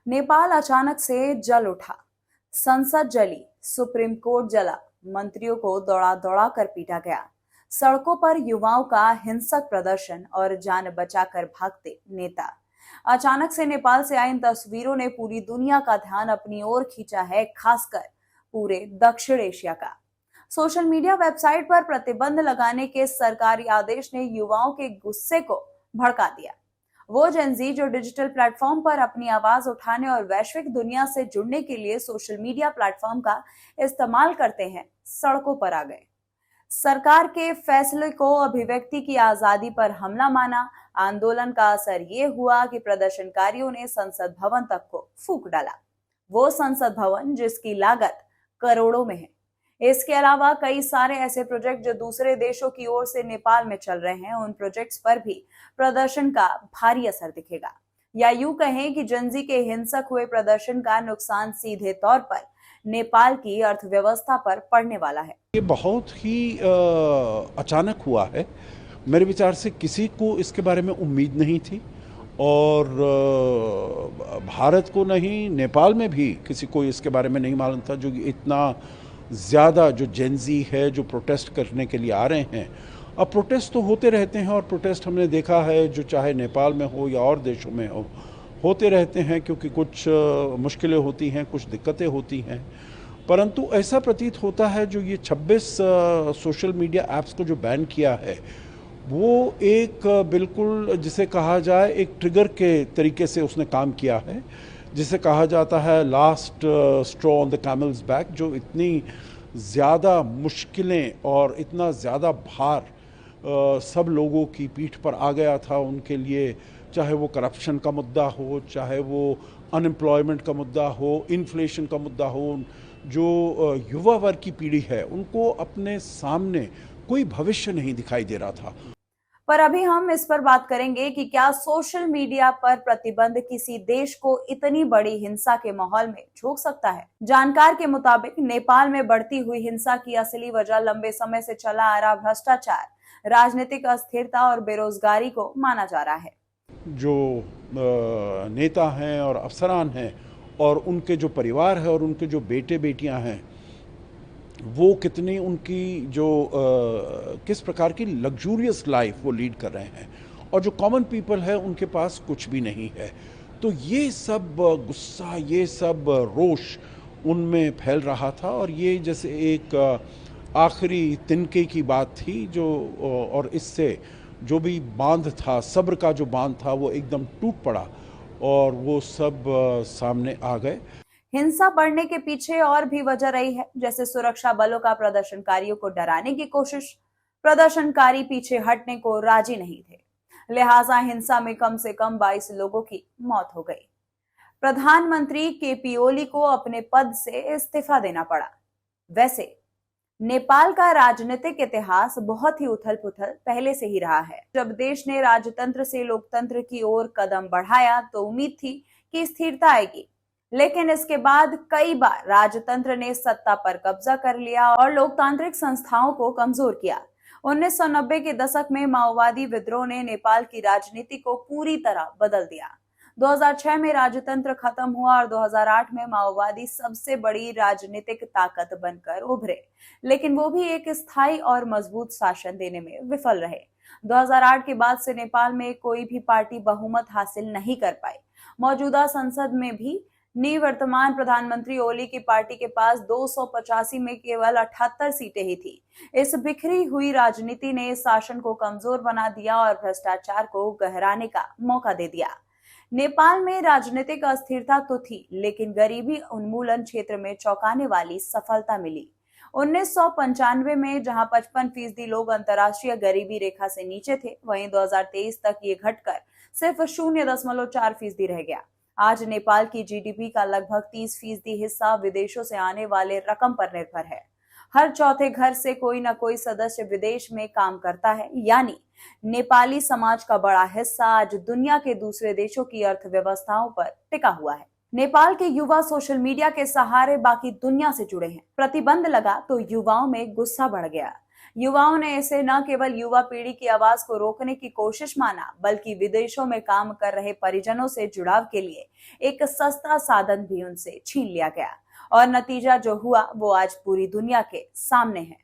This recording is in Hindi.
नेपाल अचानक से जल उठा, संसद जली, सुप्रीम कोर्ट जला, मंत्रियों को दौड़ा दौड़ा कर पीटा गया। सड़कों पर युवाओं का हिंसक प्रदर्शन और जान बचाकर भागते नेता। अचानक से नेपाल से आई इन तस्वीरों ने पूरी दुनिया का ध्यान अपनी ओर खींचा है, खासकर पूरे दक्षिण एशिया का। सोशल मीडिया वेबसाइट पर प्रतिबंध लगाने के सरकारी आदेश ने युवाओं के गुस्से को भड़का दिया। वो जेनजी जो डिजिटल प्लेटफॉर्म पर अपनी आवाज उठाने और वैश्विक दुनिया से जुड़ने के लिए सोशल मीडिया प्लेटफॉर्म का इस्तेमाल करते हैं, सड़कों पर आ गए। सरकार के फैसले को अभिव्यक्ति की आजादी पर हमला माना। आंदोलन का असर ये हुआ कि प्रदर्शनकारियों ने संसद भवन तक को फूंक डाला। वो संसद भवन जिसकी लागत करोड़ों में है। इसके अलावा कई सारे ऐसे प्रोजेक्ट जो दूसरे देशों की ओर से नेपाल में चल रहे हैं, उन प्रोजेक्ट्स पर भी प्रदर्शन का भारी असर दिखेगा। या यूं कहें कि जेनजी के हिंसक हुए प्रदर्शन का नुकसान सीधे तौर पर नेपाल की अर्थव्यवस्था पर पड़ने वाला है। ये बहुत ही अचानक हुआ है। मेरे विचार से किसी को इसके बारे में उम्मीद नहीं थी और भारत को नहीं, नेपाल में भी किसी को इसके बारे में नहीं मालूम था। जो इतना ज़्यादा जो जेनजी है जो प्रोटेस्ट करने के लिए आ रहे हैं, अब प्रोटेस्ट तो होते रहते हैं और प्रोटेस्ट हमने देखा है, जो चाहे नेपाल में हो या और देशों में हो, होते रहते हैं क्योंकि कुछ मुश्किलें होती हैं, कुछ दिक्कतें होती हैं। परंतु ऐसा प्रतीत होता है जो ये 26 सोशल मीडिया ऐप्स को जो बैन किया है, वो एक बिल्कुल जिसे कहा जाए एक ट्रिगर के तरीके से उसने काम किया है, जिसे कहा जाता है last straw on the camel's back. जो इतनी ज़्यादा मुश्किलें और इतना ज़्यादा भार सब लोगों की पीठ पर आ गया था उनके लिए, चाहे वो करप्शन का मुद्दा हो, चाहे वो अनएम्प्लॉयमेंट का मुद्दा हो, इन्फ्लेशन का मुद्दा हो। जो युवा वर्ग की पीढ़ी है, उनको अपने सामने कोई भविष्य नहीं दिखाई दे रहा था। पर अभी हम इस पर बात करेंगे कि क्या सोशल मीडिया पर प्रतिबंध किसी देश को इतनी बड़ी हिंसा के माहौल में झोंक सकता है। जानकार के मुताबिक नेपाल में बढ़ती हुई हिंसा की असली वजह लंबे समय से चला आ रहा भ्रष्टाचार, राजनीतिक अस्थिरता और बेरोजगारी को माना जा रहा है। जो नेता हैं और अफसरान हैं और उनके जो परिवार है और उनके जो बेटे बेटियां हैं, वो कितनी उनकी जो किस प्रकार की लग्जूरियस लाइफ वो लीड कर रहे हैं, और जो कॉमन पीपल है उनके पास कुछ भी नहीं है। तो ये सब गुस्सा, ये सब रोष उनमें फैल रहा था और ये जैसे एक आखिरी तिनके की बात थी जो, और इससे जो भी बांध था, सब्र का जो बांध था, वो एकदम टूट पड़ा और वो सब सामने आ गए। हिंसा बढ़ने के पीछे और भी वजह रही है, जैसे सुरक्षा बलों का प्रदर्शनकारियों को डराने की कोशिश। प्रदर्शनकारी पीछे हटने को राजी नहीं थे, लिहाजा हिंसा में कम से कम 22 लोगों की मौत हो गई। प्रधानमंत्री केपी ओली को अपने पद से इस्तीफा देना पड़ा। वैसे नेपाल का राजनीतिक इतिहास बहुत ही उथल पुथल पहले से ही रहा है। जब देश ने राजतंत्र से लोकतंत्र की ओर कदम बढ़ाया तो उम्मीद थी कि स्थिरता आएगी, लेकिन इसके बाद कई बार राजतंत्र ने सत्ता पर कब्जा कर लिया और लोकतांत्रिक संस्थाओं को कमजोर किया। 1990 के दशक में माओवादी विद्रोह ने नेपाल की राजनीति को पूरी तरह बदल दिया। 2006 में राजतंत्र खत्म हुआ और 2008 में माओवादी सबसे बड़ी राजनीतिक ताकत बनकर उभरे, लेकिन वो भी एक स्थायी और मजबूत शासन देने में विफल रहे। 2008 के बाद से नेपाल में कोई भी पार्टी बहुमत हासिल नहीं कर पाई। मौजूदा संसद में भी निवर्तमान प्रधानमंत्री ओली की पार्टी के पास 285 में केवल 78 सीटें ही थी। इस बिखरी हुई राजनीति ने शासन को कमजोर बना दिया और भ्रष्टाचार को गहराने का मौका दे दिया। नेपाल में राजनीतिक अस्थिरता तो थी, लेकिन गरीबी उन्मूलन क्षेत्र में चौंकाने वाली सफलता मिली। 1995 में जहां 55% लोग अंतर्राष्ट्रीय गरीबी रेखा से नीचे थे, वहीं 2023 तक ये घटकर सिर्फ 0.4% रह गया। आज नेपाल की जीडीपी का लगभग 30% हिस्सा विदेशों से आने वाले रकम पर निर्भर है। हर चौथे घर से कोई न कोई सदस्य विदेश में काम करता है, यानी नेपाली समाज का बड़ा हिस्सा आज दुनिया के दूसरे देशों की अर्थव्यवस्थाओं पर टिका हुआ है। नेपाल के युवा सोशल मीडिया के सहारे बाकी दुनिया से जुड़े हैं। प्रतिबंध लगा तो युवाओं में गुस्सा बढ़ गया। युवाओं ने इसे न केवल युवा पीढ़ी की आवाज को रोकने की कोशिश माना, बल्कि विदेशों में काम कर रहे परिजनों से जुड़ाव के लिए एक सस्ता साधन भी उनसे छीन लिया गया। और नतीजा जो हुआ वो आज पूरी दुनिया के सामने है।